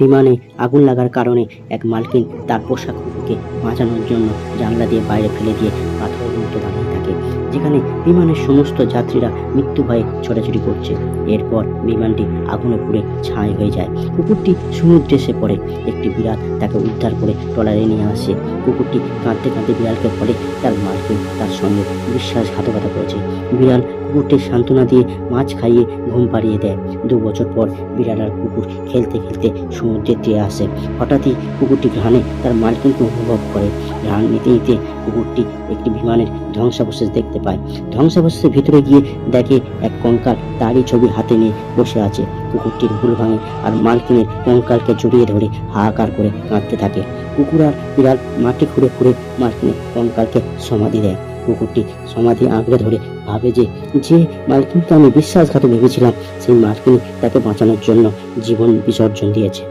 বিমানে আগুন লাগার কারণে এক মালকিন তার পোষা কুকুরকে বাঁচানোর জন্য জানলা দিয়ে বাইরে ফেলে দিয়ে পাথরের মতো দাঁড়িয়ে থাকে, যেখানে বিমানের সমস্ত যাত্রীরা মৃত্যু ভয়ে ছোটাছুটি করছে। এরপর বিমানটি আগুনে পুড়ে ছাই হয়ে যায়। কুকুরটি সমুদ্রে এসে পড়ে। একটি বিড়াল তাকে উদ্ধার করে ট্রলারে নিয়ে আসে। কুকুরটি কাঁদতে কাঁদতে বিড়ালকে বলে তার মালকিন তার সঙ্গে বিশ্বাসঘাতকতা করেছে। বিড়াল কুকুরটির সান্ত্বনা দিয়ে মাছ খাইয়ে ঘুম পাড়িয়ে দেয়। 2 বছর পর বিড়াল আর কুকুর খেলতে খেলতে সমুদ্রের তীরে আসে। হঠাৎই কুকুরটি ঘ্রাণে তার মালকিনকে অনুভব করে। ঘ্রাণ নিতে নিতে কুকুরটি একটি বিমানের ধ্বংসাবশেষ দেখতে পায়। ধ্বংসাবশেষের ভিতরে গিয়ে দেখে এক কঙ্কাল তারই ছবি হাতে নিয়ে বসে আছে। কুকুরটির ভুল ভাঙে আর মালকিনের কঙ্কালকে জড়িয়ে ধরে হাহাকার করে কাঁদতে থাকে। কুকুর আর বিড়াল মাটি খুঁড়ে খুঁড়ে মালকিনের কঙ্কালকে সমাধি দেয়। কুকুরটি সমাধি আঁকড়ে ধরে ভাবে যে মালকিনকে আমি বিশ্বাসঘাতক ভেবেছিলাম, সেই মালকিন তাকে বাঁচানোর জন্য জীবন বিসর্জন দিয়েছে।